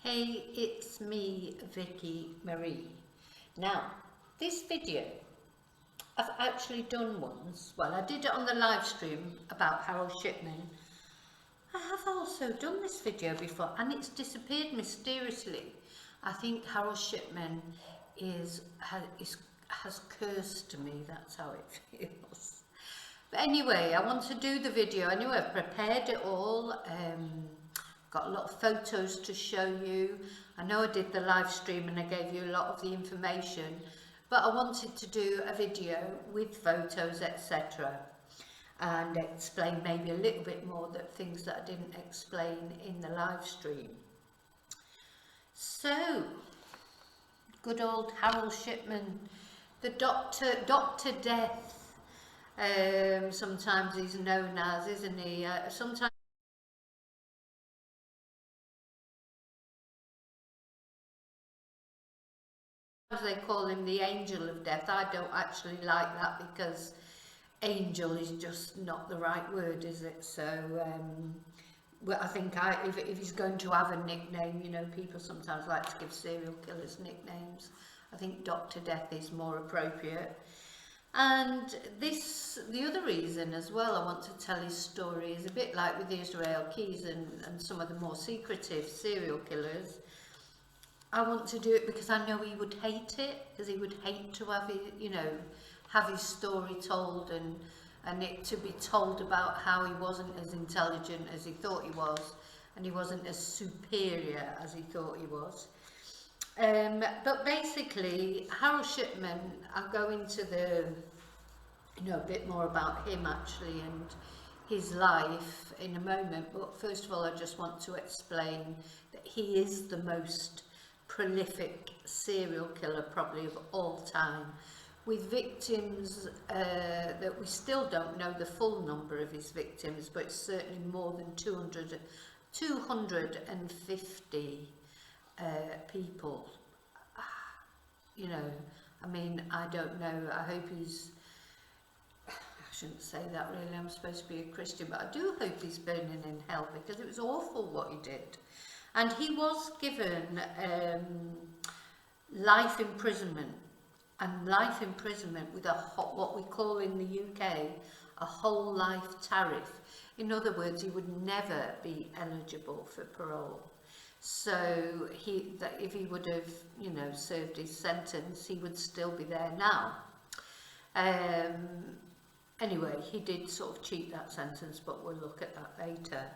Hey, it's me, Vicky Marie. Now, this video I've actually done once. Well, I did it on the live stream about Harold Shipman. I have also done this video before and it's disappeared mysteriously. I think Harold Shipman has cursed me, that's how it feels. But anyway, I want to do the video. Anyway, I've prepared it all. Got a lot of photos to show you. I know I did the live stream and I gave you a lot of the information, but I wanted to do a video with photos, etc., and explain maybe a little bit more that things that I didn't explain in the live stream. So, good old Harold Shipman, the Doctor Death. Sometimes he's known as, isn't he? Sometimes they call him the Angel of Death. I don't actually like that because angel is just not the right word, is it? So well, I think if he's going to have a nickname, you know, people sometimes like to give serial killers nicknames. I think Dr. Death is more appropriate. And the other reason as well I want to tell his story is a bit like with Israel Keys and some of the more secretive serial killers. I want to do it because I know he would hate it, because he would hate to have have his story told and it to be told about how he wasn't as intelligent as he thought he was, and he wasn't as superior as he thought he was. But basically, Harold Shipman, I'll go into a bit more about him actually and his life in a moment. But first of all, I just want to explain that he is the most prolific serial killer probably of all time, with victims that we still don't know the full number of his victims, but it's certainly more than 250 people. You know, I mean, I don't know, I hope he's, I shouldn't say that really, I'm supposed to be a Christian, but I do hope he's burning in hell because it was awful what he did. And he was given life imprisonment, and life imprisonment with what we call in the UK a whole life tariff. In other words, he would never be eligible for parole. So if he would have, served his sentence, he would still be there now. Anyway, he did sort of cheat that sentence, but we'll look at that later.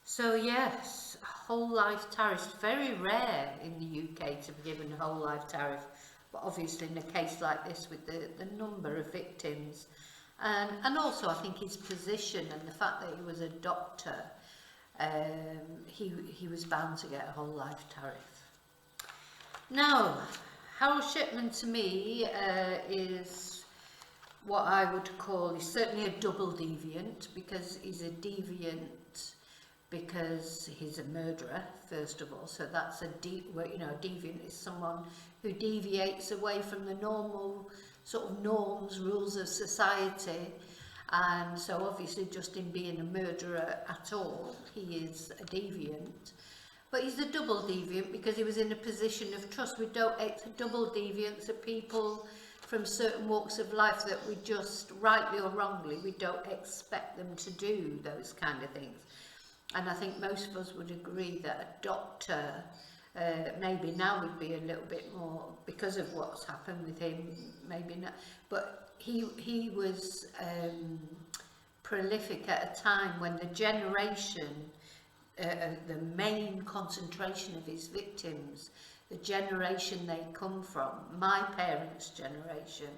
So yes, a whole life tariff. It's very rare in the UK to be given a whole life tariff, but obviously in a case like this with the number of victims, and also I think his position and the fact that he was a doctor, he was bound to get a whole life tariff. Now, Harold Shipman to me is what I would call, he's certainly a double deviant, because he's a deviant because he's a murderer, first of all. So that's a deviant is someone who deviates away from the normal sort of norms, rules of society. And so obviously just in being a murderer at all, he is a deviant. But he's a double deviant because he was in a position of trust. We don't double deviants are people from certain walks of life that we just, rightly or wrongly, we don't expect them to do those kind of things. And I think most of us would agree that a doctor maybe now would be a little bit more, because of what's happened with him, maybe not, but he was prolific at a time when the generation, the main concentration of his victims, the generation they come from, my parents' generation,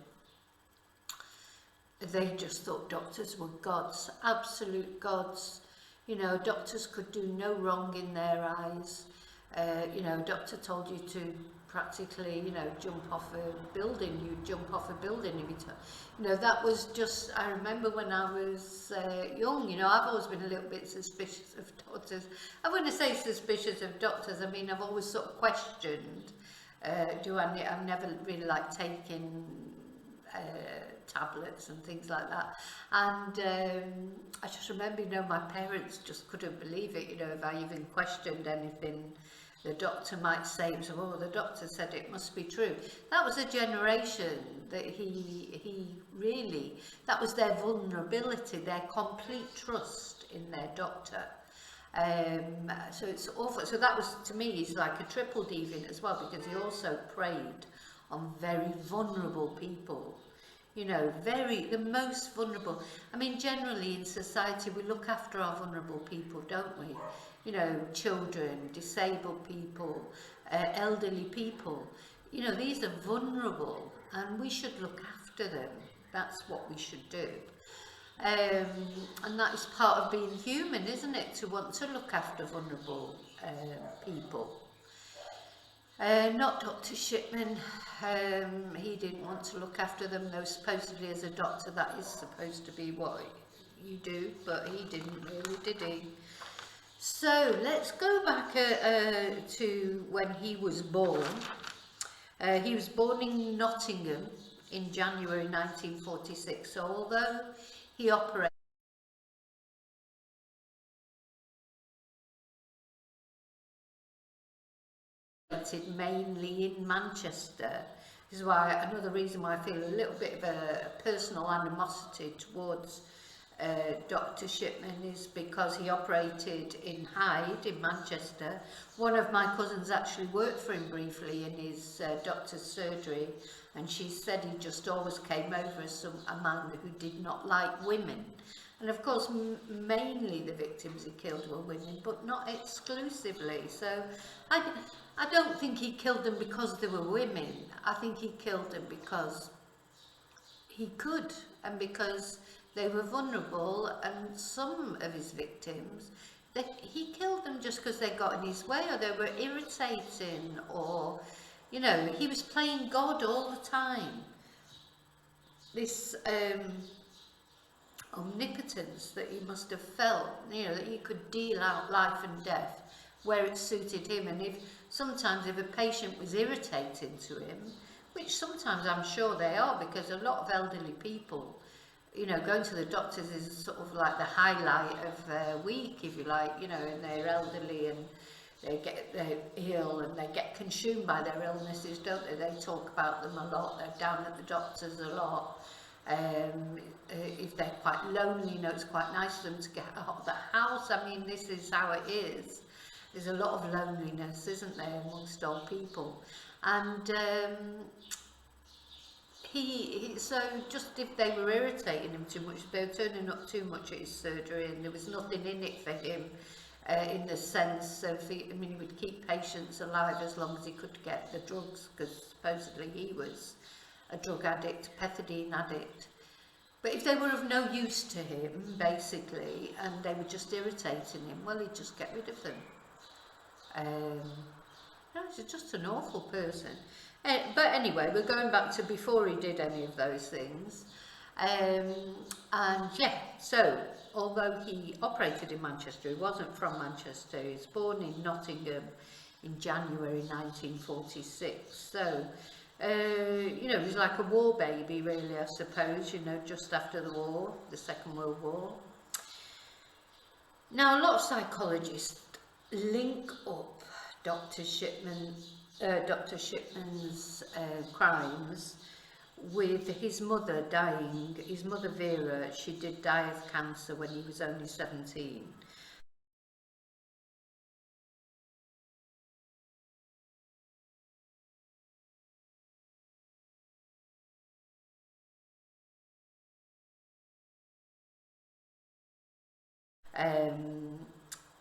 they just thought doctors were gods, absolute gods. You know, doctors could do no wrong in their eyes. A doctor told you to practically, jump off a building, you'd jump off a building if you that was just, I remember when I was young, I've always been a little bit suspicious of doctors. I wouldn't say suspicious of doctors, I mean, I've always sort of questioned, I've never really liked taking tablets and things like that, and I just remember, my parents just couldn't believe it, if I even questioned anything the doctor might say, oh, the doctor said it must be true. That was a generation that he really, that was their vulnerability, their complete trust in their doctor. So it's awful. So that was, to me, he's like a triple deviant as well, because he also preyed on very vulnerable people. You know, the most vulnerable. I mean, generally in society, we look after our vulnerable people, don't we? You know, children, disabled people, elderly people. You know, these are vulnerable, and we should look after them. That's what we should do. And that is part of being human, isn't it? To want to look after vulnerable people. Not Dr. Shipman. He didn't want to look after them, though supposedly as a doctor that is supposed to be what you do, but he didn't really, did he? So let's go back to when he was born. He was born in Nottingham in January 1946, so although he operated mainly in Manchester. This is why, another reason why I feel a little bit of a personal animosity towards Dr. Shipman is because he operated in Hyde in Manchester. One of my cousins actually worked for him briefly in his doctor's surgery, and she said he just always came over as a man who did not like women. And of course, mainly the victims he killed were women, but not exclusively. So I don't think he killed them because they were women. I think he killed them because he could, and because they were vulnerable. And some of his victims, he killed them just because they got in his way, or they were irritating, or, you know, he was playing God all the time. This omnipotence that he must have felt, you know, that he could deal out life and death where it suited him. And sometimes if a patient was irritating to him, which sometimes I'm sure they are, because a lot of elderly people, you know, going to the doctors is sort of like the highlight of their week, if you like, you know, and they're elderly and they're ill and they get consumed by their illnesses, don't they? They talk about them a lot, they're down at the doctors a lot. If they're quite lonely, you know, it's quite nice for them to get out of the house. I mean, this is how it is. There's a lot of loneliness, isn't there, amongst old people? And so just if they were irritating him too much, they were turning up too much at his surgery, and there was nothing in it for him, in the sense of, I mean, he would keep patients alive as long as he could get the drugs, because supposedly he was a drug addict, pethidine addict. But if they were of no use to him, basically, and they were just irritating him, well, he'd just get rid of them. No, he's just an awful person. But anyway, we're going back to before he did any of those things. And yeah, so although he operated in Manchester, he wasn't from Manchester. He was born in Nottingham in January 1946. So, you know, he was like a war baby, really, I suppose, you know, just after the war, the Second World War. Now, a lot of psychologists link up Dr. Shipman's crimes with his mother dying. His mother Vera, she did die of cancer when he was only 17.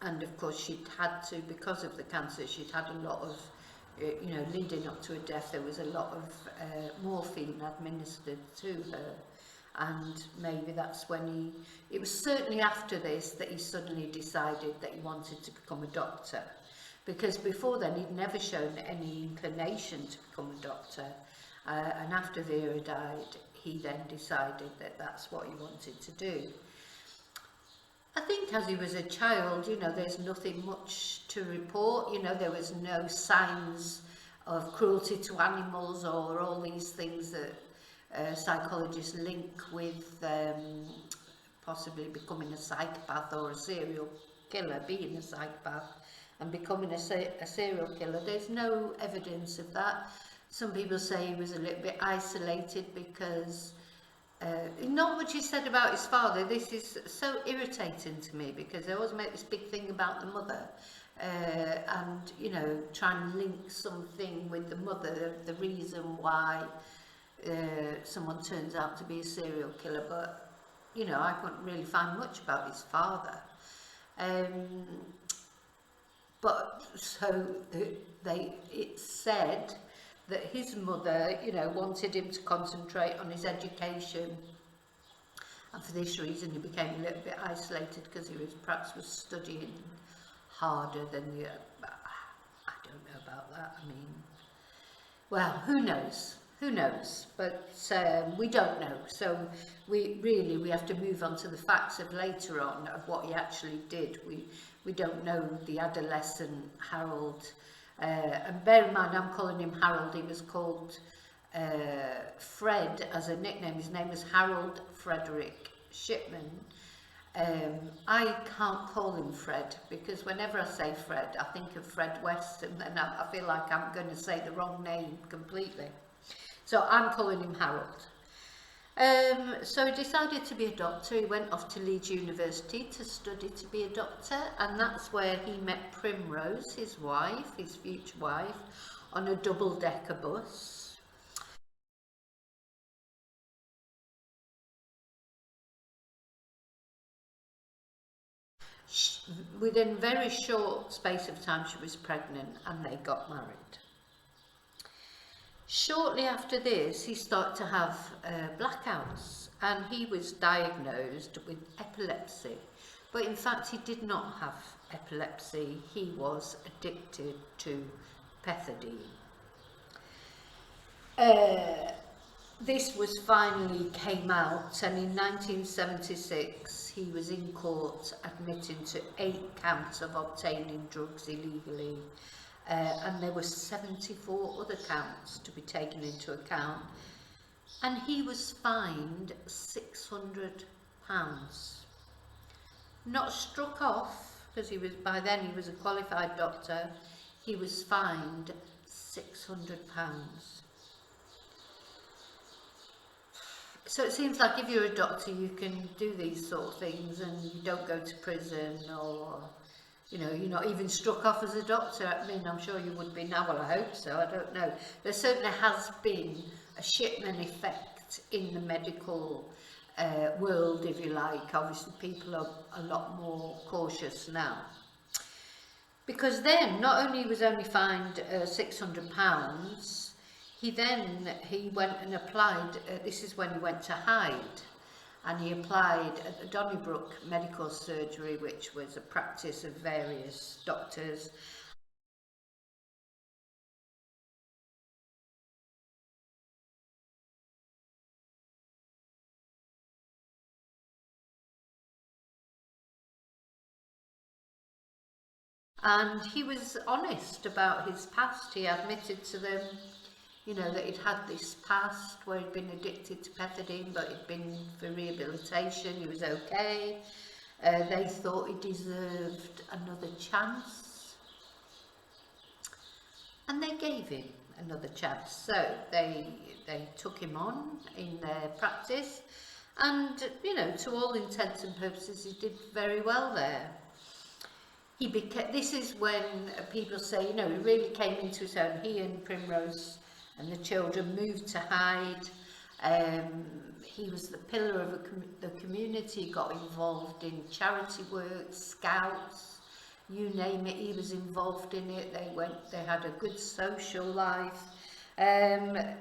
And of course she'd had to, because of the cancer, she'd had a lot of, you know, leading up to her death, there was a lot of morphine administered to her, and maybe that's when it was certainly after this that he suddenly decided that he wanted to become a doctor, because before then he'd never shown any inclination to become a doctor, and after Vera died, he then decided that that's what he wanted to do. I think as he was a child, you know, there's nothing much to report. You know, there was no signs of cruelty to animals or all these things that psychologists link with possibly becoming a psychopath or a serial killer, being a psychopath and becoming a serial killer. There's no evidence of that. Some people say he was a little bit isolated because not much is said about his father. This is so irritating to me because they always make this big thing about the mother, and you know, try and link something with the mother, the reason why someone turns out to be a serial killer. But you know, I couldn't really find much about his father. But so it's said that his mother, you know, wanted him to concentrate on his education, and for this reason he became a little bit isolated because he was perhaps studying harder than the I don't know about that. I mean, well, who knows, but we don't know, so we have to move on to the facts of later on of what he actually did. We don't know the adolescent Harold. And bear in mind, I'm calling him Harold. He was called Fred as a nickname. His name was Harold Frederick Shipman. I can't call him Fred because whenever I say Fred, I think of Fred West, and then I feel like I'm going to say the wrong name completely. So I'm calling him Harold. So he decided to be a doctor. He went off to Leeds University to study to be a doctor, and that's where he met Primrose, his wife, his future wife, on a double-decker bus. Within a very short space of time she was pregnant and they got married. Shortly after this, he started to have blackouts, and he was diagnosed with epilepsy. But in fact, he did not have epilepsy. He was addicted to pethidine. This was finally came out, and in 1976, he was in court admitting to 8 counts of obtaining drugs illegally. And there were 74 other counts to be taken into account, and he was fined £600, not struck off because he was, by then he was a qualified doctor. He was fined £600. So it seems like if you're a doctor you can do these sort of things and you don't go to prison, or you know, you're not even struck off as a doctor. I mean, I'm sure you would be now. Well, I hope so. I don't know. There certainly has been a Shipman effect in the medical world, if you like. Obviously, people are a lot more cautious now. Because then, not only was only fined £600, he went and applied. This is when he went to Hyde. And he applied at the Donnybrook Medical Surgery, which was a practice of various doctors. And he was honest about his past. He admitted to them, you know, that he'd had this past where he'd been addicted to pethidine, but he'd been for rehabilitation. He was okay. They thought he deserved another chance, and they gave him another chance. So they took him on in their practice, and you know, to all intents and purposes, he did very well there. He became. This is when people say, you know, he really came into his own. He and Primrose and the children moved to Hyde. He was the pillar of the community, got involved in charity work, scouts, you name it, he was involved in it. They had a good social life. And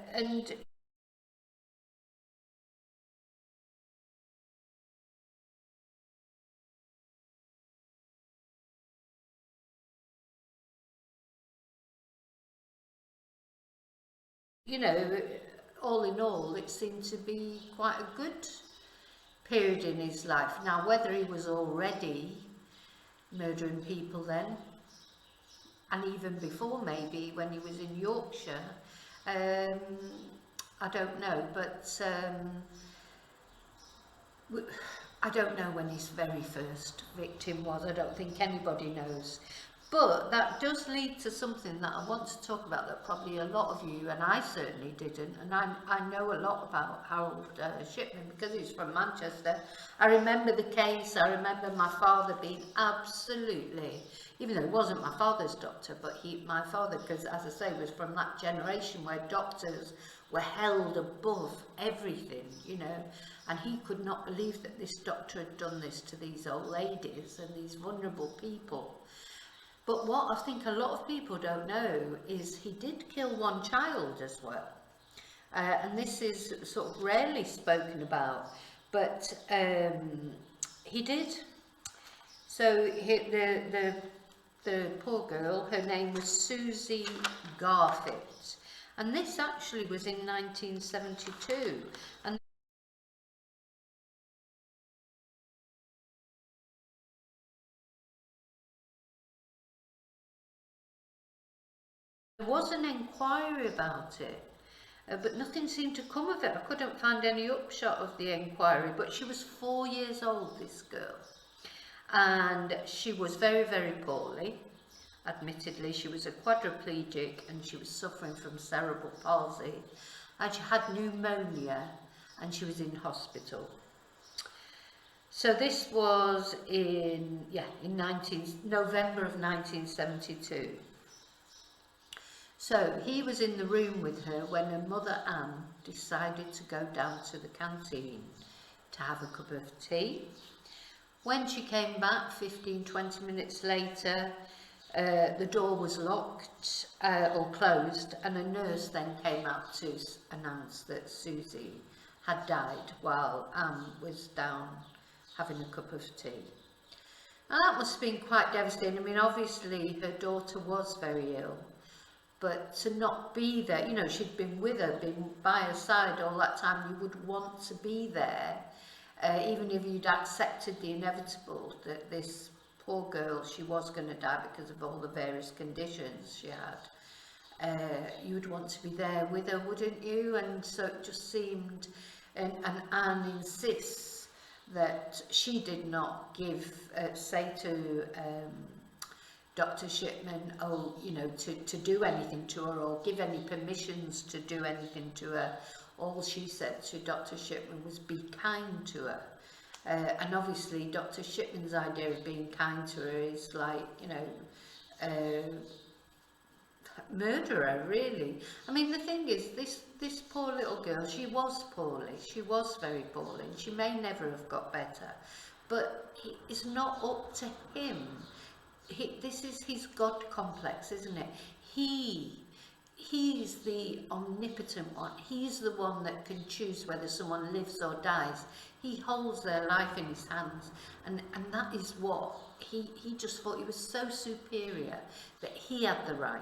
you know, all in all, it seemed to be quite a good period in his life. Now, whether he was already murdering people then, and even before maybe when he was in Yorkshire, I don't know, but I don't know when his very first victim was. I don't think anybody knows. But that does lead to something that I want to talk about that probably a lot of you, and I certainly didn't, and I know a lot about Harold Shipman because he's from Manchester. I remember the case. I remember my father being absolutely, even though he wasn't my father's doctor, but my father, because as I say, was from that generation where doctors were held above everything, you know, and he could not believe that this doctor had done this to these old ladies and these vulnerable people. But what I think a lot of people don't know is he did kill one child as well. And this is sort of rarely spoken about, but he did. So the poor girl, her name was Susie Garfitt. And this actually was in 1972. And there was an inquiry about it, but nothing seemed to come of it. I couldn't find any upshot of the inquiry, but she was 4 years old, this girl, and she was very, very poorly. Admittedly, she was a quadriplegic and she was suffering from cerebral palsy, and she had pneumonia and she was in hospital. So this was in November of 1972. So he was in the room with her when her mother Anne decided to go down to the canteen to have a cup of tea. When she came back 15-20 minutes later, the door was locked or closed, and a nurse then came out to announce that Susie had died while Anne was down having a cup of tea. Now that must have been quite devastating. I mean, obviously her daughter was very ill, but to not be there, you know, she'd been with her, been by her side all that time, you would want to be there, even if you'd accepted the inevitable, that this poor girl, she was going to die because of all the various conditions she had. You would want to be there with her, wouldn't you? And so it just seemed, and Anne insists that she did not say to Dr. Shipman, to do anything to her or give any permissions to do anything to her. All she said to Dr. Shipman was be kind to her. And obviously Dr. Shipman's idea of being kind to her is like, murder her, really. I mean, the thing is, this poor little girl, she was poorly, she was very poorly, and she may never have got better, but it's not up to him. This is his God complex, isn't it? He's the omnipotent one. He's the one that can choose whether someone lives or dies. He holds their life in his hands, and that is what he just thought he was so superior that he had the right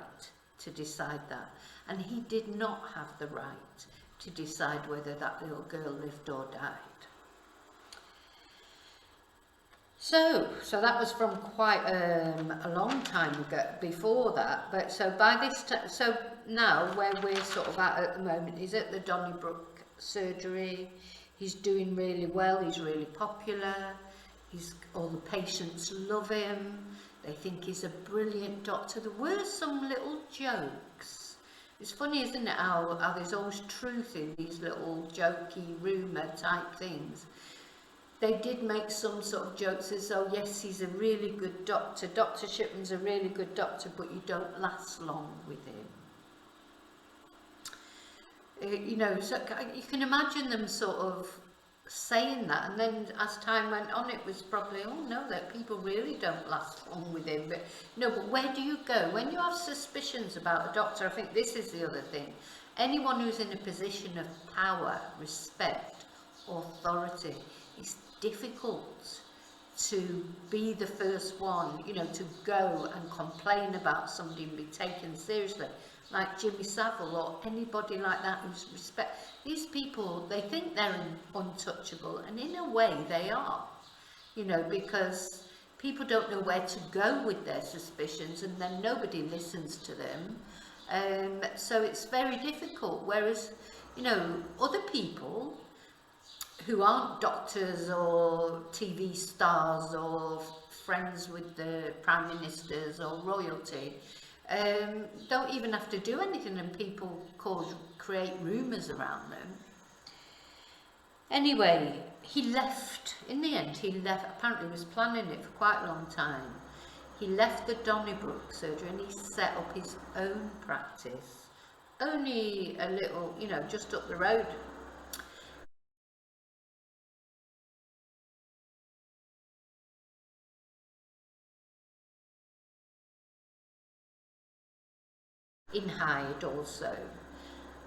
to decide that, and he did not have the right to decide whether that little girl lived or died. So that was from quite a long time ago, before that. But so by this time, so now where we're sort of at the moment, he's at the Donnybrook surgery. He's doing really well. He's really popular. All the patients love him. They think he's a brilliant doctor. There were some little jokes. It's funny, isn't it, how there's always truth in these little jokey rumour type things. They did make some sort of jokes as, oh yes, he's a really good doctor, Dr. Shipman's a really good doctor, but you don't last long with him. So you can imagine them sort of saying that, and then as time went on, it was probably, oh no, that people really don't last long with him. But where do you go when you have suspicions about a doctor? I think this is the other thing. Anyone who's in a position of power, respect, authority, it's difficult to be the first one, to go and complain about somebody and be taken seriously, like Jimmy Savile or anybody like that who's respect. These people, they think they're untouchable, and in a way they are, because people don't know where to go with their suspicions, and then nobody listens to them. So it's very difficult, whereas, other people who aren't doctors or TV stars or friends with the prime ministers or royalty, don't even have to do anything, and people create rumours around them. Anyway, he left. In the end, he left. Apparently, he was planning it for quite a long time. He left the Donnybrook surgery and he set up his own practice. Only a little, you know, just up the road. In Hyde also.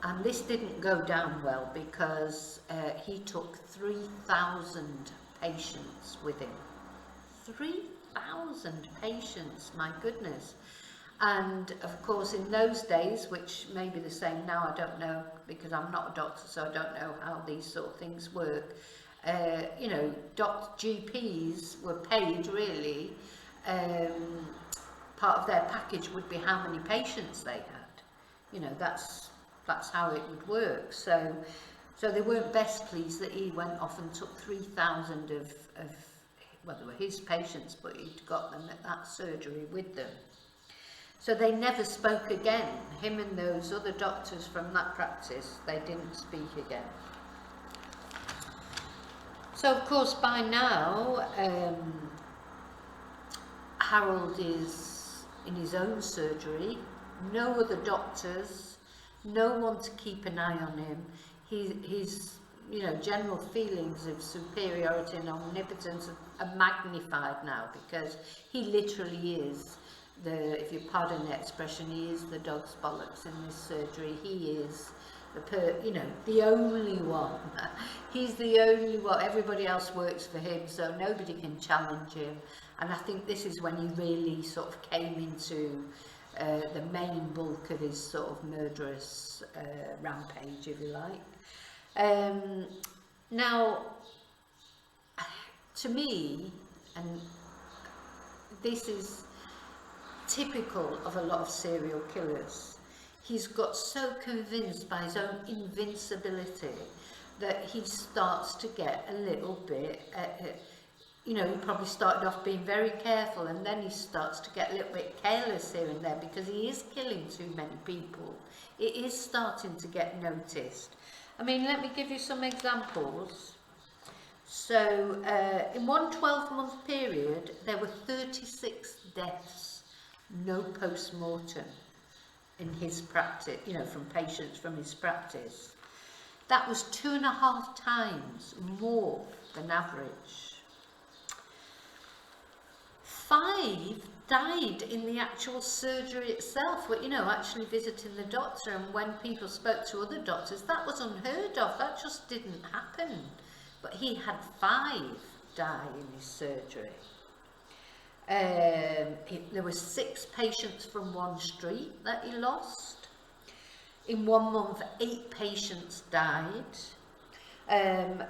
And this didn't go down well because he took 3,000 patients with him. 3,000 patients, my goodness. And of course in those days, which may be the same now, I don't know, because I'm not a doctor, so I don't know how these sort of things work. You know, GPs were paid really, part of their package would be how many patients they had. You know, that's how it would work. So they weren't best pleased that he went off and took 3,000 of well, they were his patients, but he'd got them at that surgery with them. So they never spoke again. Him and those other doctors from that practice, they didn't speak again. So of course by now, Harold is in his own surgery, no other doctors, no one to keep an eye on him. His you know, general feelings of superiority and omnipotence are magnified now, because he literally is the, if you pardon the expression, he is the dog's bollocks in this surgery. He is you know, the only one. He's the only one. Everybody else works for him, so nobody can challenge him. And I think this is when he really sort of came into the main bulk of his sort of murderous rampage, if you like. Now, to me, and this is typical of a lot of serial killers, he's got so convinced by his own invincibility that he starts to get a little bit, you know, he probably started off being very careful, and then he starts to get a little bit careless here and there, because he is killing too many people. It is starting to get noticed. I mean, let me give you some examples. So, in one 12-month period, there were 36 deaths, no post-mortem in his practice, you know, from patients from his practice. That was 2.5 times more than average. 5 died in the actual surgery itself, you know, actually visiting the doctor, and when people spoke to other doctors, that was unheard of, that just didn't happen. But he had 5 die in his surgery. There were 6 patients from one street that he lost. In 1 month, 8 patients died. And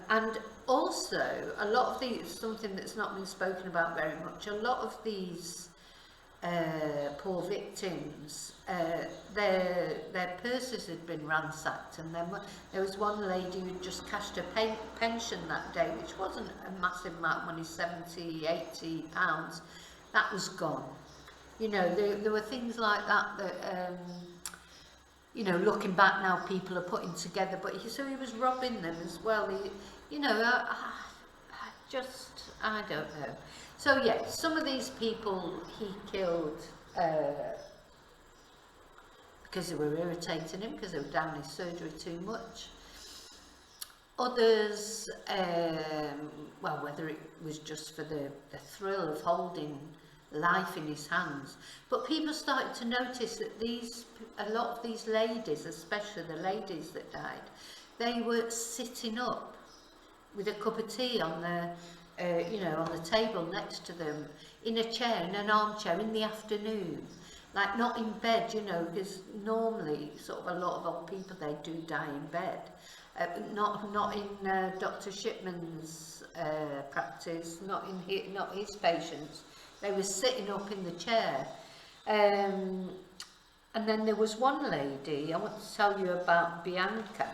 also, a lot of these, something that's not been spoken about very much, a lot of these poor victims, their purses had been ransacked, and then there was one lady who just cashed her pension that day, which wasn't a massive amount of money, 70, 80 pounds, that was gone. You know, there were things like that you know, looking back now, people are putting together, but so he was robbing them as well. You know, I don't know. So yeah, some of these people he killed because they were irritating him, because they were down his surgery too much. Others, well, whether it was just for the thrill of holding life in his hands, but people started to notice that a lot of these ladies, especially the ladies that died, they were sitting up with a cup of tea on the you know, on the table next to them, in a chair, in an armchair, in the afternoon, like not in bed, you know, because normally sort of a lot of old people, they do die in bed. Not in Dr. Shipman's practice, not his patients. They were sitting up in the chair. And then there was one lady, I want to tell you about Bianca,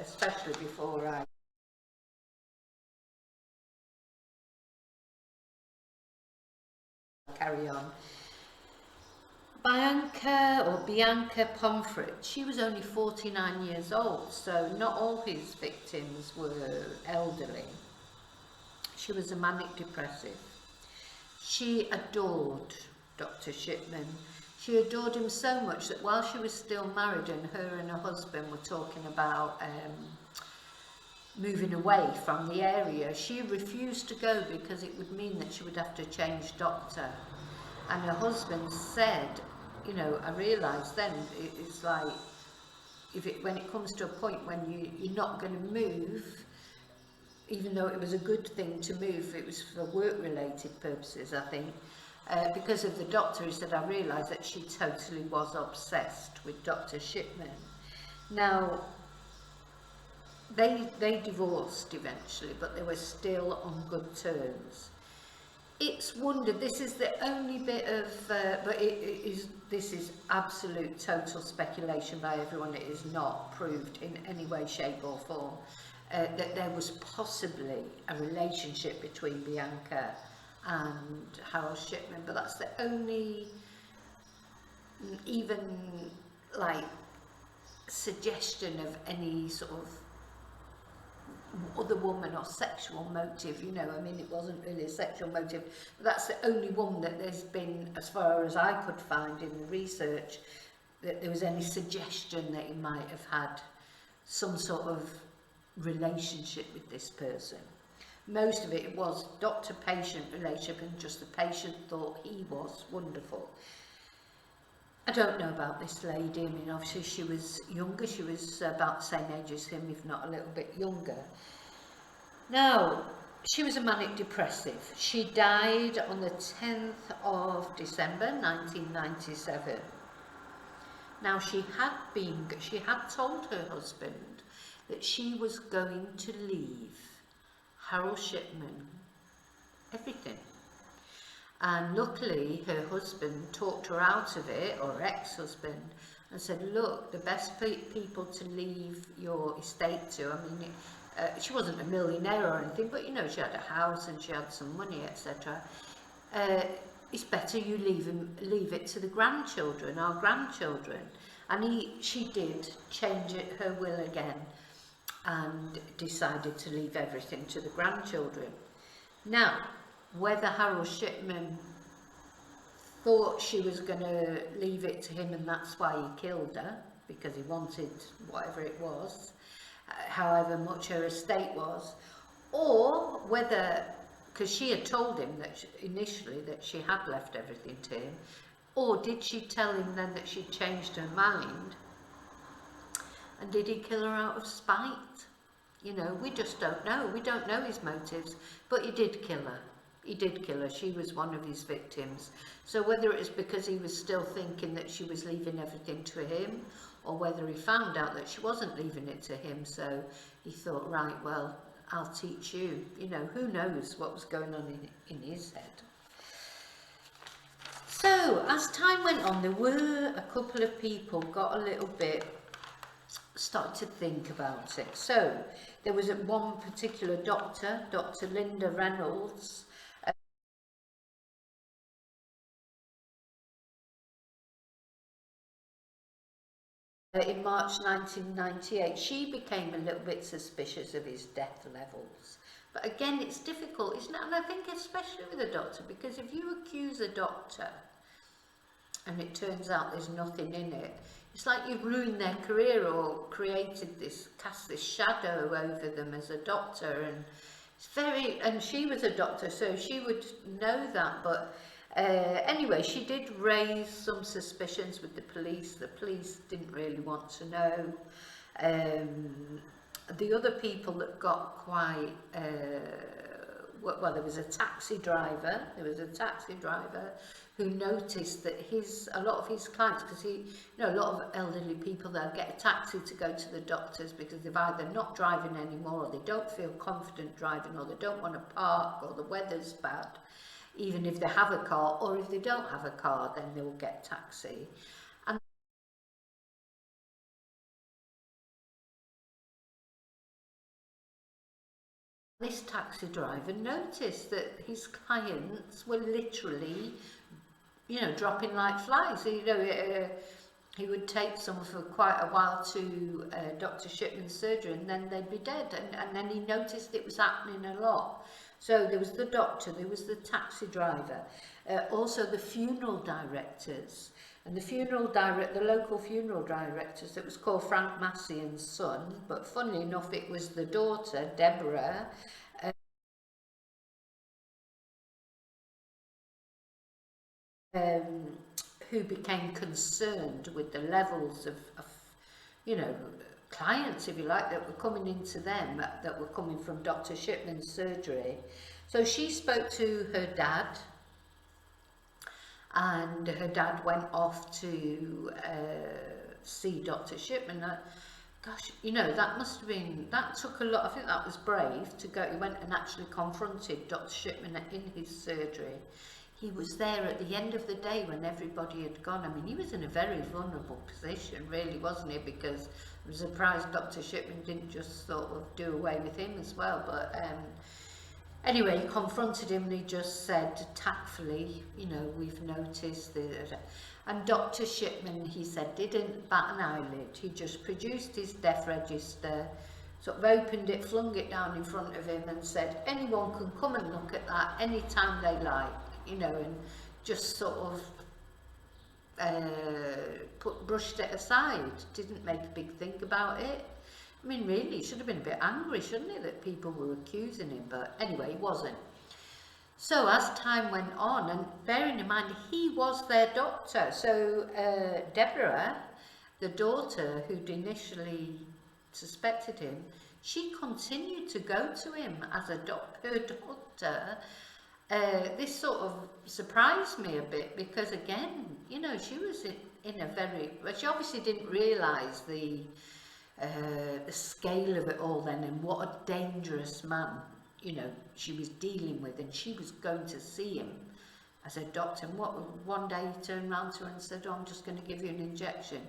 especially before I carry on. Bianca Pomfret, she was only 49 years old, so not all his victims were elderly. She was a manic depressive. She adored Dr. Shipman. She adored him so much that while she was still married and her and her husband were talking about moving away from the area, she refused to go because it would mean that she would have to change doctor. And her husband said, you know, I realised then it's like, when it comes to a point when you're not going to move, even though it was a good thing to move, it was for work-related purposes, I think. Because of the doctor, he said, I realised that she totally was obsessed with Dr. Shipman. Now, they divorced eventually, but they were still on good terms. It's wondered, this is the only bit of, but this is absolute total speculation by everyone. It is not proved in any way, shape or form that there was possibly a relationship between Bianca and Harold Shipman, but that's the only even like suggestion of any sort of other woman or sexual motive, you know. I mean, it wasn't really a sexual motive, but that's the only one that there's been, as far as I could find in the research, that there was any suggestion that he might have had some sort of relationship with this person. Most of it was doctor-patient relationship, and just the patient thought he was wonderful. I don't know about this lady. I mean, obviously she was younger. She was about the same age as him, if not a little bit younger. Now, she was a manic depressive. She died on the 10th of December 1997. Now, she had told her husband that she was going to leave Harold Shipman everything. And luckily her husband talked her out of it, or ex-husband, and said, look, the best people to leave your estate to, I mean, she wasn't a millionaire or anything, but you know, she had a house and she had some money, etc. It's better you leave it to the grandchildren, our grandchildren. And she did change her will again and decided to leave everything to the grandchildren. Now, whether Harold Shipman thought she was going to leave it to him and that's why he killed her, because he wanted whatever it was, however much her estate was, or whether, because she had told him that initially that she had left everything to him, or did she tell him then that she'd changed her mind, and did he kill her out of spite? You know, we just don't know. We don't know his motives, but he did kill her. He did kill her. She was one of his victims. So whether it was because he was still thinking that she was leaving everything to him, or whether he found out that she wasn't leaving it to him, so he thought, right, well, I'll teach you. You know, who knows what was going on in his head. So as time went on, there were a couple of people got a little bit, started to think about it. So there was one particular doctor, Dr. Linda Reynolds, in March 1998, she became a little bit suspicious of his death levels. But again, it's difficult, isn't it? And I think especially with a doctor, because if you accuse a doctor and it turns out there's nothing in it, it's like you've ruined their career or cast this shadow over them as a doctor. And it's and she was a doctor, so she would know that. But anyway, she did raise some suspicions with the police. The police didn't really want to know. The other people that got quite, well, there was a taxi driver. Who noticed that a lot of his clients, because a lot of elderly people, they'll get a taxi to go to the doctors because they've either not driving anymore, or they don't feel confident driving, or they don't want to park, or the weather's bad, even if they have a car, or if they don't have a car, then they will get a taxi. And this taxi driver noticed that his clients were literally you know, dropping like flies. You know, he would take some for quite a while to Dr. Shipman's surgery, and then they'd be dead. And then he noticed it was happening a lot. So there was the doctor, there was the taxi driver, also the funeral directors. And the local funeral directors, that was called Frank Massey and Son, but funnily enough, it was the daughter, Deborah, who became concerned with the levels of, you know, clients, if you like, that were coming into them, that were coming from Dr. Shipman's surgery. So she spoke to her dad, and her dad went off to see Dr. Shipman. Gosh, you know, that must have been, that took a lot, I think that was brave to go. He went and actually confronted Dr. Shipman in his surgery. He was there at the end of the day when everybody had gone. I mean, he was in a very vulnerable position, really, wasn't he? Because I'm surprised Dr. Shipman didn't just sort of do away with him as well. But anyway, he confronted him and he just said tactfully, you know, we've noticed that. And Dr. Shipman, he said, didn't bat an eyelid. He just produced his death register, sort of opened it, flung it down in front of him and said, anyone can come and look at that anytime they like, you know, and just sort of brushed it aside, didn't make a big thing about it. I mean, really, he should have been a bit angry, shouldn't he, that people were accusing him, but anyway, he wasn't. So as time went on, and bearing in mind, he was their doctor, so Deborah, the daughter who'd initially suspected him, she continued to go to him as her doctor. This sort of surprised me a bit, because again, you know, she was in a very, well, she obviously didn't realise the scale of it all then, and what a dangerous man, you know, she was dealing with, and she was going to see him as a doctor. And one day he turned around to her and said, oh, I'm just going to give you an injection,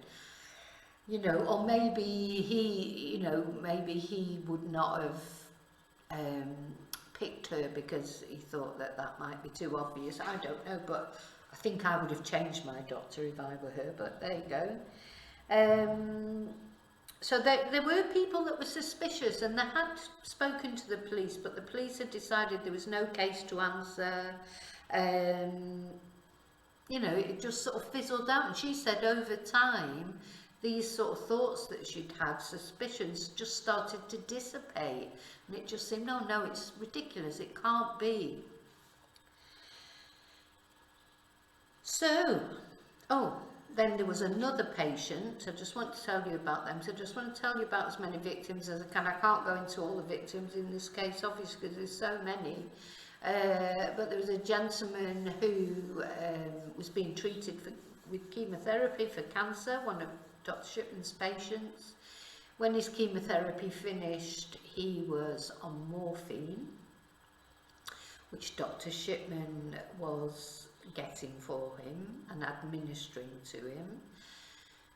you know, or maybe he, you know, maybe he would not have picked her because he thought that that might be too obvious. I don't know, but I think I would have changed my doctor if I were her, but there you go. So there were people that were suspicious, and they had spoken to the police, but the police had decided there was no case to answer. You know, it just sort of fizzled out. And she said over time, these sort of thoughts that she'd had, suspicions, just started to dissipate. And it just seemed, no, it's ridiculous, it can't be. So, then there was another patient. I just want to tell you about them. So I just want to tell you about as many victims as I can. I can't go into all the victims in this case, obviously, because there's so many. But there was a gentleman who was being treated with chemotherapy for cancer, one of Dr. Shipman's patients. When his chemotherapy finished, he was on morphine, which Dr. Shipman was getting for him and administering to him.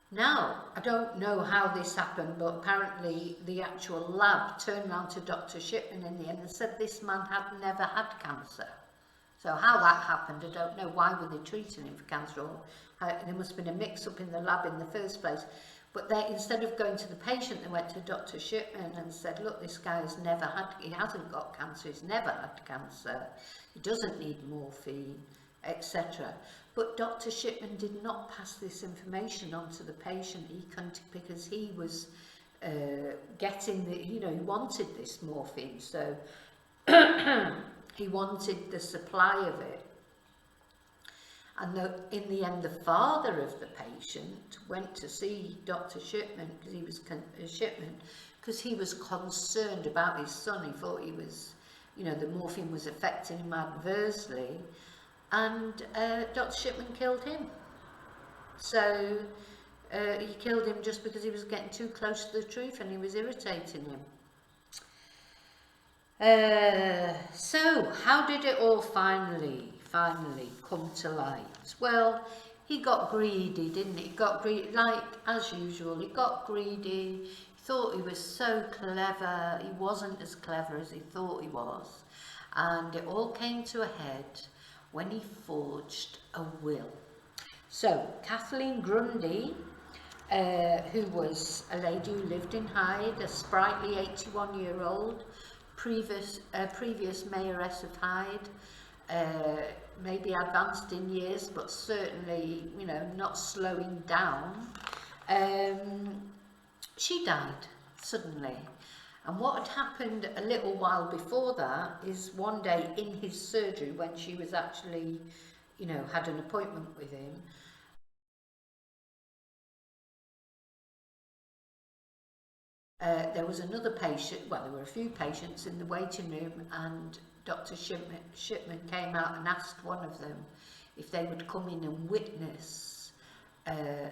Now, I don't know how this happened, but apparently the actual lab turned around to Dr. Shipman in the end and said this man had never had cancer. So how that happened, I don't know. Why were they treating him for cancer? Or there must have been a mix-up in the lab in the first place. But they, instead of going to the patient, they went to Dr. Shipman and said, look, this guy has never had, he hasn't got cancer, he's never had cancer, he doesn't need morphine, etc. But Dr. Shipman did not pass this information on to the patient, because he was getting the, you know, he wanted this morphine, so he wanted the supply of it. And in the end, the father of the patient went to see Dr. Shipman, because he was because he was concerned about his son. He thought he was, you know, the morphine was affecting him adversely, and Dr. Shipman killed him. So he killed him just because he was getting too close to the truth and he was irritating him. So how did it all finally come to light? Well, he got greedy, didn't he? He got greedy, like as usual. He got greedy. He thought he was so clever. He wasn't as clever as he thought he was, and it all came to a head when he forged a will. So Kathleen Grundy, who was a lady who lived in Hyde, a sprightly 81-year-old, previous mayoress of Hyde, maybe advanced in years, but certainly, you know, not slowing down. She died suddenly. And what had happened a little while before that is one day in his surgery, when she was actually, you know, had an appointment with him, there was another patient, well, there were a few patients in the waiting room, and Dr. Shipman came out and asked one of them if they would come in and witness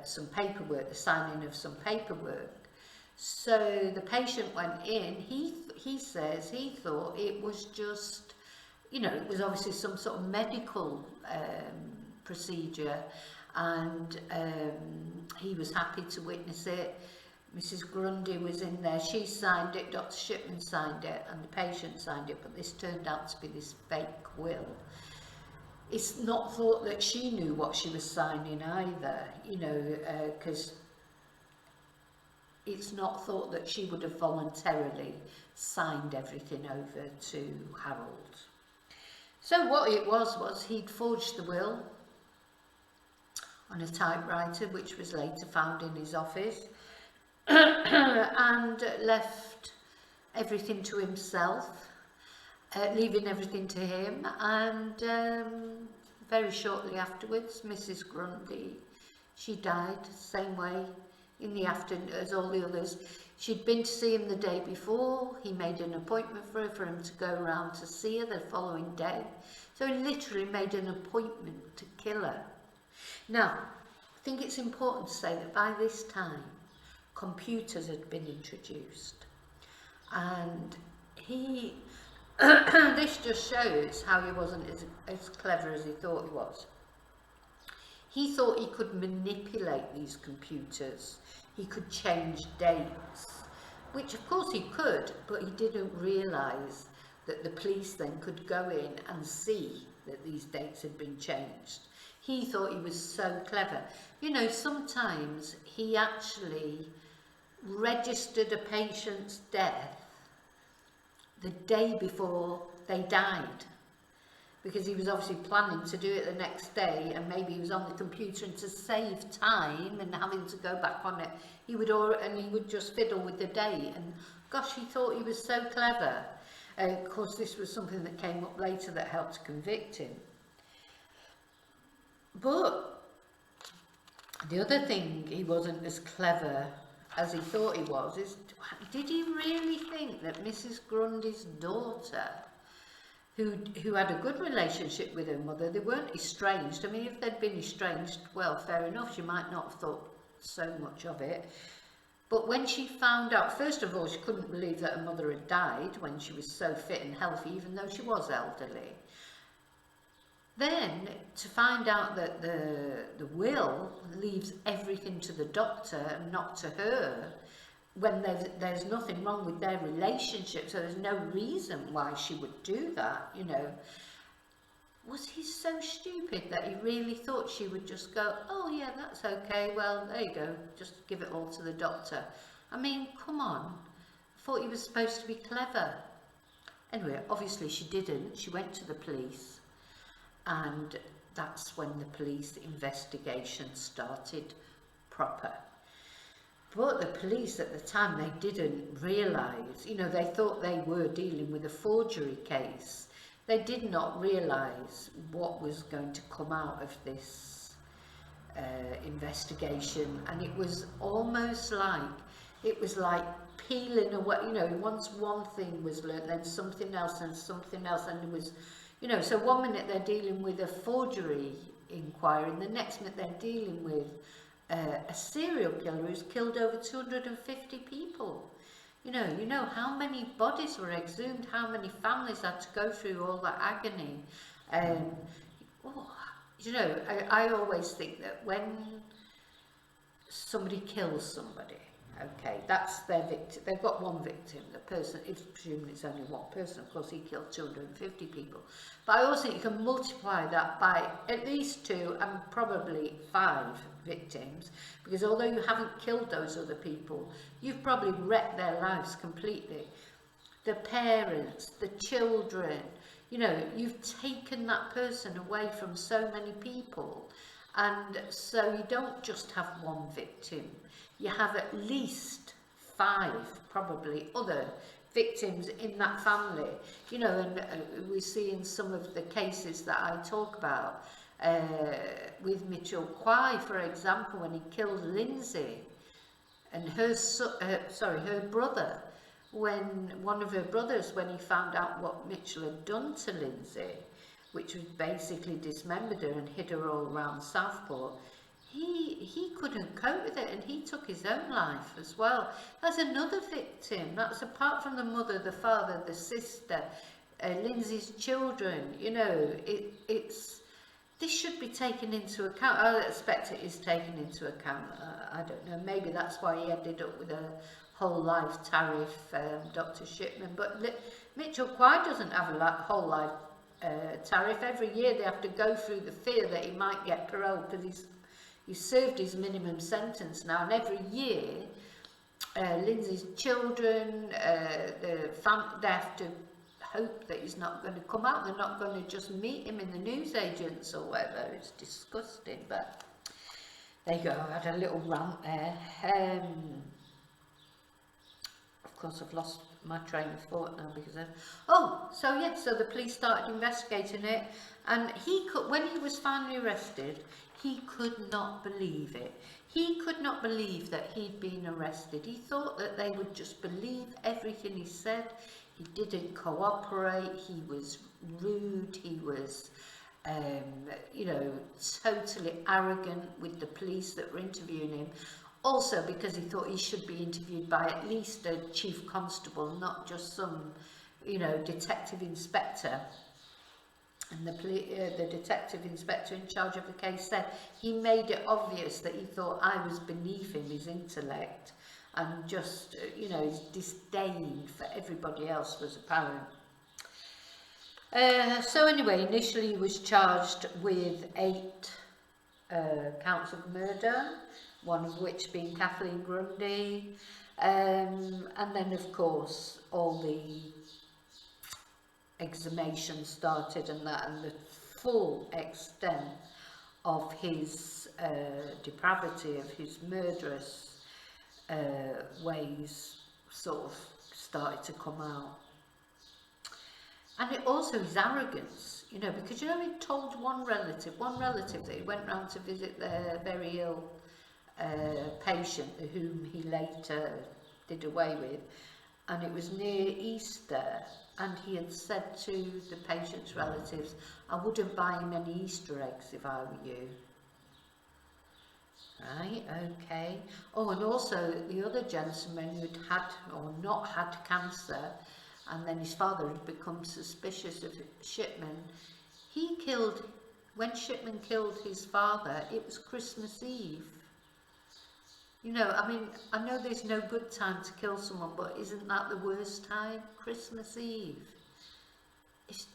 some paperwork, the signing of some paperwork. So the patient went in. He says he thought it was just, you know, it was obviously some sort of medical procedure, and he was happy to witness it. Mrs. Grundy was in there, she signed it, Dr. Shipman signed it, and the patient signed it, but this turned out to be this fake will. It's not thought that she knew what she was signing either, you know, because it's not thought that she would have voluntarily signed everything over to Harold. So what it was he'd forged the will on a typewriter, which was later found in his office, and left everything to himself, leaving everything to him. And very shortly afterwards, Mrs. Grundy, she died the same way in the afternoon as all the others. She'd been to see him the day before. He made an appointment for him to go around to see her the following day. So he literally made an appointment to kill her. Now, I think it's important to say that by this time, computers had been introduced, and he this just shows how he wasn't as clever as he thought he was. He thought he could manipulate these computers, he could change dates, which of course he could, but he didn't realise that the police then could go in and see that these dates had been changed. He thought he was so clever. You know, sometimes he actually registered a patient's death the day before they died, because he was obviously planning to do it the next day, and maybe he was on the computer, and to save time and having to go back on it, he would just fiddle with the date. And gosh, he thought he was so clever. Of course, this was something that came up later that helped convict him. But the other thing he wasn't as clever as he thought he was is, did he really think that Mrs. Grundy's daughter, who had a good relationship with her mother, they weren't estranged. I mean, if they'd been estranged, well, fair enough, she might not have thought so much of it. But when she found out, first of all, she couldn't believe that her mother had died when she was so fit and healthy, even though she was elderly. Then, to find out that the will leaves everything to the doctor and not to her, when there's nothing wrong with their relationship, so there's no reason why she would do that, you know. Was he so stupid that he really thought she would just go, oh yeah, that's okay, well, there you go, just give it all to the doctor? I mean, come on, I thought he was supposed to be clever. Anyway, obviously she didn't. She went to the police, and that's when the police investigation started proper. But the police at the time, they didn't realise, you know, they thought they were dealing with a forgery case. They did not realise what was going to come out of this investigation, and it was almost like, it was like peeling away, you know, once one thing was learned, then something else, and it was, you know, so one minute they're dealing with a forgery inquiry, and the next minute they're dealing with a serial killer who's killed over 250 people. You know how many bodies were exhumed, how many families had to go through all that agony. You know, I always think that when somebody kills somebody, Okay, that's their victim. They've got one victim. The person, it's presumably it's only one person. Of course, he killed 250 people. But I also think you can multiply that by at least 2 and probably 5 victims, because although you haven't killed those other people, you've probably wrecked their lives completely. The parents, the children, you know, you've taken that person away from so many people. And so you don't just have one victim, you have at least 5 probably other victims in that family, you know. And we see in some of the cases that I talk about, with Mitchell Quay, for example, when he killed Lindsay and her brother, when one of her brothers, when he found out what Mitchell had done to Lindsay, which was basically dismembered her and hid her all around Southport, he couldn't cope with it and he took his own life as well. That's another victim. That's apart from the mother, the father, the sister, Lindsay's children. You know, this should be taken into account. I expect it is taken into account. I don't know, maybe that's why he ended up with a whole life tariff, Dr. Shipman. But Mitchell Quay doesn't have a whole life tariff. Every year they have to go through the fear that he might get parole, because he's served his minimum sentence now, and every year Lindsay's children, they have to hope that he's not going to come out. They're not going to just meet him in the newsagents or whatever. It's disgusting, but there you go. I had a little rant there. Of course, I've lost my train of thought now because so the police started investigating it, and when he was finally arrested, he could not believe it. He could not believe that he'd been arrested. He thought that they would just believe everything he said. He didn't cooperate. He was rude. He was you know, totally arrogant with the police that were interviewing him. Also because he thought he should be interviewed by at least a chief constable, not just some, you know, detective inspector. And the detective inspector in charge of the case said he made it obvious that he thought I was beneath him, his intellect, and just, you know, his disdain for everybody else was apparent. So anyway, initially he was charged with 8 counts of murder, one of which being Kathleen Grundy, and then of course all the exhumation started, and the full extent of his depravity, of his murderous ways sort of started to come out. And it also his arrogance, you know, because, you know, he told one relative that he went round to visit their very ill patient, whom he later did away with, and it was near Easter, and he had said to the patient's relatives, I wouldn't buy him any Easter eggs if I were you. Right, okay. Oh, and also the other gentleman who'd had or not had cancer, and then his father had become suspicious of Shipman. When Shipman killed his father, it was Christmas Eve. You know, I mean, I know there's no good time to kill someone, but isn't that the worst time? Christmas Eve.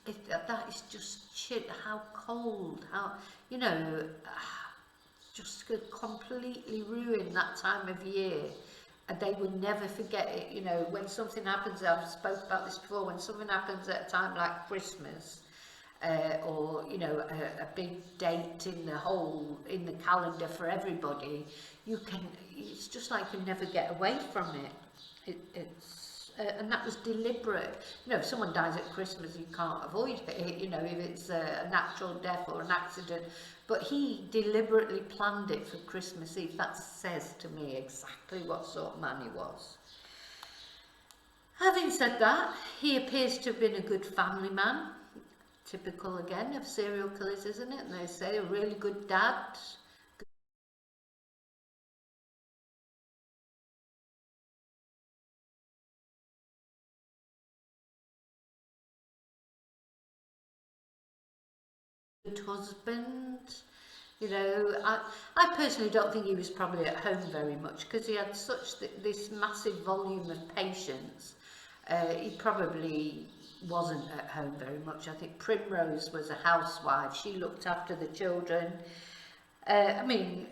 That is just shit. How cold, how, you know, just could completely ruin that time of year. And they would never forget it. You know, when something happens, I've spoke about this before, when something happens at a time like Christmas, or, you know, a big date in the calendar for everybody, it's just like you never get away from it. And that was deliberate. You know, if someone dies at Christmas, you can't avoid it, you know, if it's a natural death or an accident. But he deliberately planned it for Christmas Eve. That says to me exactly what sort of man he was. Having said that, he appears to have been a good family man. Typical, again, of serial killers, isn't it? And they say a really good dad. Good husband. You know, I personally don't think he was probably at home very much, because he had such this massive volume of patients. He probably wasn't at home very much. I think Primrose was a housewife. She looked after the children. I mean,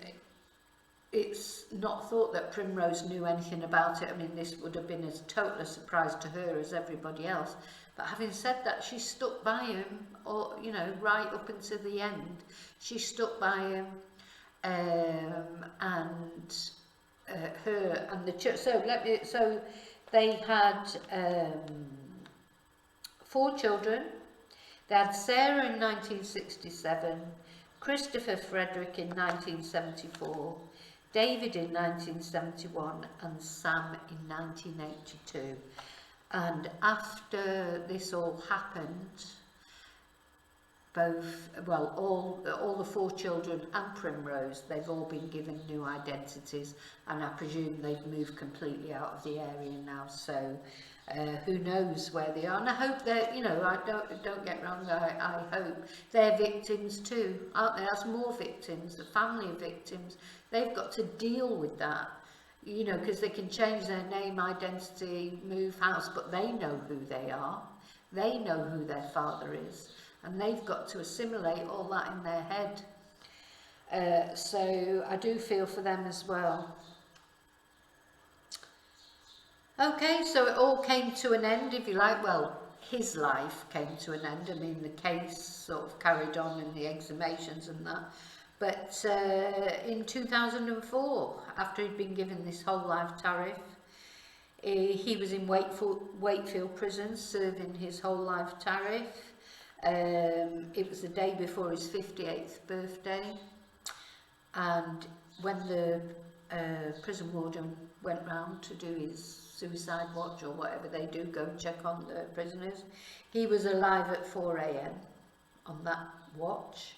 it's not thought that Primrose knew anything about it. I mean, this would have been as total a surprise to her as everybody else. But having said that, she stuck by him, or you know, right up until the end. She stuck by him, and her and the church. So they had 4 children. They had Sarah in 1967, Christopher Frederick in 1974, David in 1971, and Sam in 1982. And after this all happened, all the 4 children and Primrose, they've all been given new identities, and I presume they've moved completely out of the area now. So who knows where they are? And I hope that, you know, don't get wrong. I hope they're victims too, aren't they? As more victims, the family of victims, they've got to deal with that. You know, because they can change their name, identity, move house, but they know who they are. They know who their father is, and they've got to assimilate all that in their head. So I do feel for them as well. Okay, so it all came to an end, if you like. Well, his life came to an end. I mean, the case sort of carried on, and the exhumations and that. But in 2004, after he'd been given this whole life tariff, he was in Wakefield prison serving his whole life tariff. It was the day before his 58th birthday, and when the prison warden went round to do his suicide watch, or whatever they do, go and check on the prisoners, he was alive at 4 AM on that watch.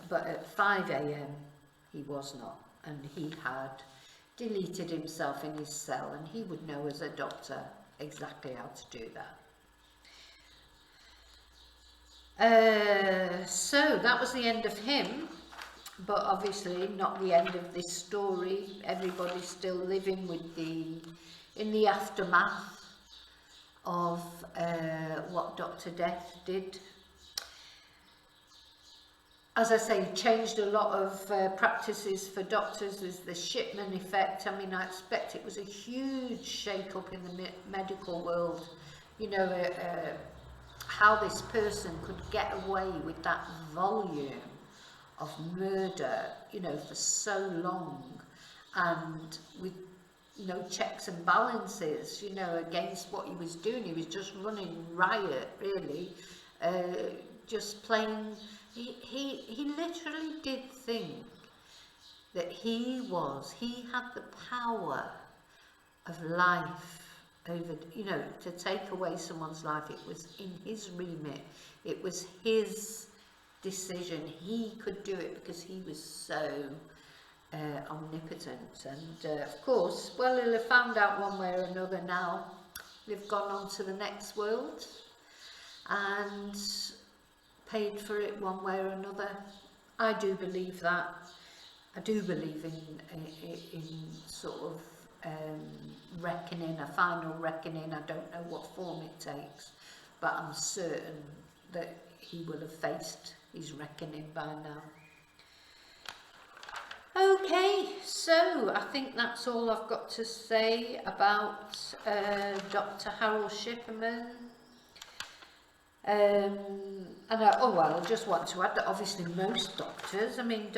But at 5 AM he was not, and he had deleted himself in his cell, and he would know as a doctor exactly how to do that. So that was the end of him, but obviously not the end of this story. Everybody's still living with in the aftermath of what Dr. Death did. As I say, changed a lot of practices for doctors. There's the Shipman effect. I mean, I expect it was a huge shake-up in the medical world. You know, how this person could get away with that volume of murder, you know, for so long, and with no checks and balances, you know, against what he was doing. He was just running riot, really, just plain. He literally did think that he had the power of life over, you know, to take away someone's life. It was in his remit. It was his decision. He could do it because he was so omnipotent. And of course, well, he'll have found out one way or another now. They've gone on to the next world and paid for it one way or another. I do believe that. I do believe in sort of reckoning, a final reckoning. I don't know what form it takes, but I'm certain that he will have faced his reckoning by now. Okay, so I think that's all I've got to say about Dr. Harold Shipman. I just want to add that obviously most doctors, I mean,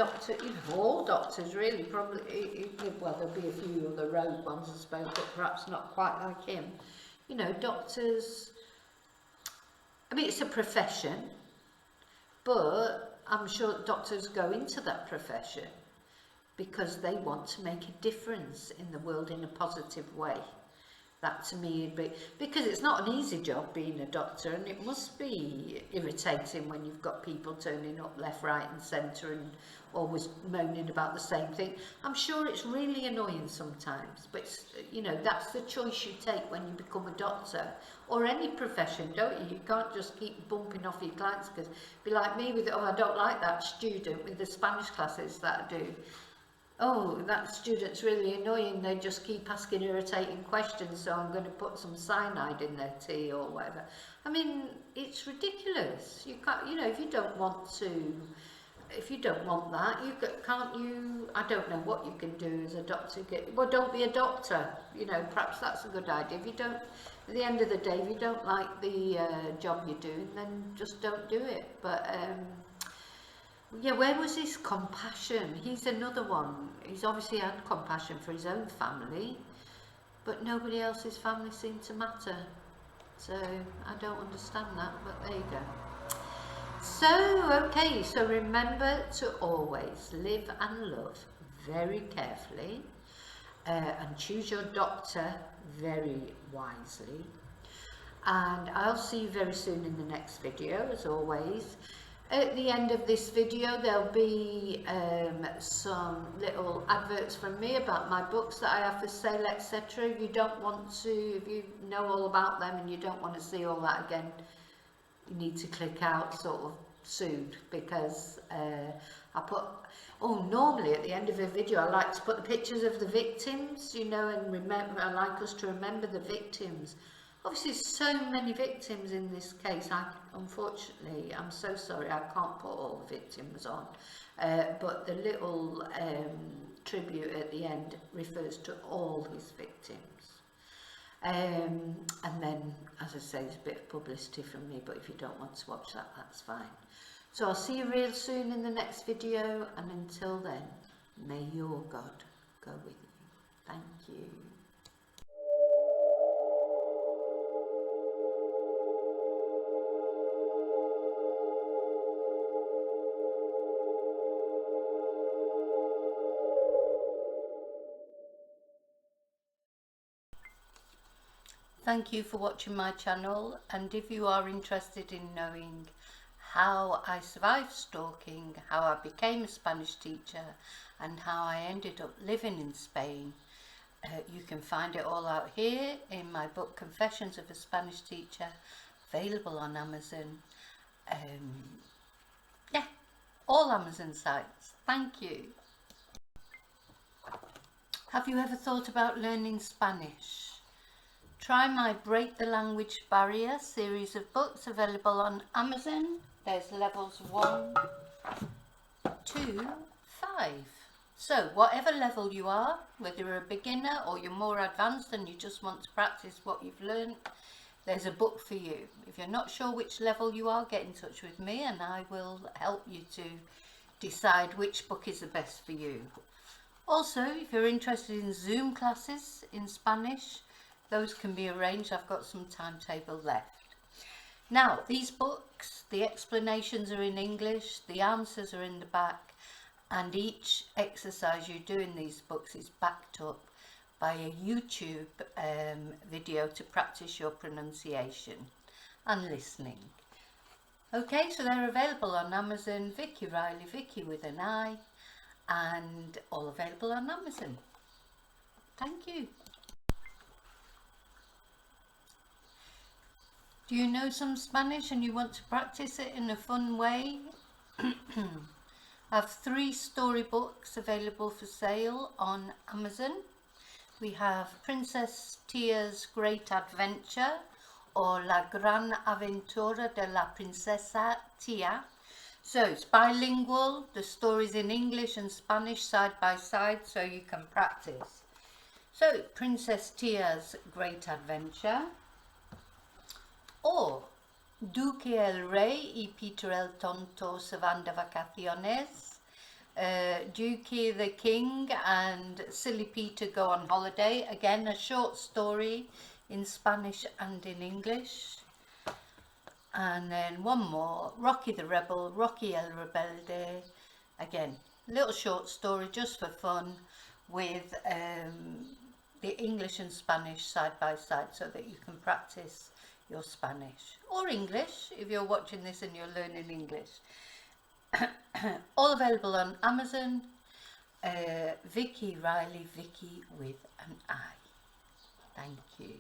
all doctors really, probably, well, there'll be a few other rogue ones, I suppose, but perhaps not quite like him. You know, doctors, I mean, it's a profession, but I'm sure doctors go into that profession because they want to make a difference in the world in a positive way. That to me would be, because it's not an easy job being a doctor, and it must be irritating when you've got people turning up left, right and centre and always moaning about the same thing. I'm sure it's really annoying sometimes, but it's, you know, that's the choice you take when you become a doctor, or any profession, don't you? You can't just keep bumping off your clients, because be like me with, oh, I don't like that student with the Spanish classes that I do. Oh, that student's really annoying, they just keep asking irritating questions, so I'm going to put some cyanide in their tea or whatever. I mean, it's ridiculous. You can't, you know, if you don't want that, can't you, I don't know what you can do as a doctor. Well, don't be a doctor, you know, perhaps that's a good idea. If you don't, at the end of the day, if you don't like the job you're doing, then just don't do it. But yeah, where was his compassion? He's another one. He's obviously had compassion for his own family, but nobody else's family seemed to matter. So I don't understand that, but there you go. So, okay, so remember to always live and love very carefully, and choose your doctor very wisely. And I'll see you very soon in the next video, as always. At the end of this video, there'll be some little adverts from me about my books that I have for sale, etc. If you don't want to, if you know all about them and you don't want to see all that again, you need to click out sort of soon, because I put, oh, normally at the end of a video I like to put the pictures of the victims, you know, and remember, I like us to remember the victims. Obviously so many victims in this case. Unfortunately, I'm so sorry, I can't put all the victims on, but the little tribute at the end refers to all his victims. And then, as I say, it's a bit of publicity from me, but if you don't want to watch that, that's fine. So I'll see you real soon in the next video, and until then, may your God go with you. Thank you. Thank you for watching my channel, and if you are interested in knowing how I survived stalking, how I became a Spanish teacher, and how I ended up living in Spain, you can find it all out here in my book Confessions of a Spanish Teacher, available on Amazon. Yeah, all Amazon sites. Thank you. Have you ever thought about learning Spanish? Try my Break the Language Barrier series of books, available on Amazon. There's levels 1, 2, 5. So whatever level you are, whether you're a beginner or you're more advanced and you just want to practice what you've learned, there's a book for you. If you're not sure which level you are, get in touch with me and I will help you to decide which book is the best for you. Also, if you're interested in Zoom classes in Spanish, those can be arranged. I've got some timetable left. Now, these books, the explanations are in English, the answers are in the back, and each exercise you do in these books is backed up by a YouTube video to practice your pronunciation and listening. Okay, so they're available on Amazon, Vicki Riley, Vicki with an I, and all available on Amazon. Thank you. Do you know some Spanish and you want to practice it in a fun way? I have 3 storybooks available for sale on Amazon. We have Princess Tia's Great Adventure, or La Gran Aventura de la Princesa Tia. So it's bilingual, the stories in English and Spanish side by side, so you can practice. So Princess Tia's Great Adventure, or Duque el Rey y Peter el Tonto se van de vacaciones. Duque the King and Silly Peter go on holiday. Again, a short story in Spanish and in English. And then one more, Rocky the Rebel, Rocky el Rebelde. Again, little short story just for fun, with the English and Spanish side by side so that you can practice your Spanish or English if you're watching this and you're learning English. All available on Amazon. Vicki Riley, Vicki with an I. Thank you.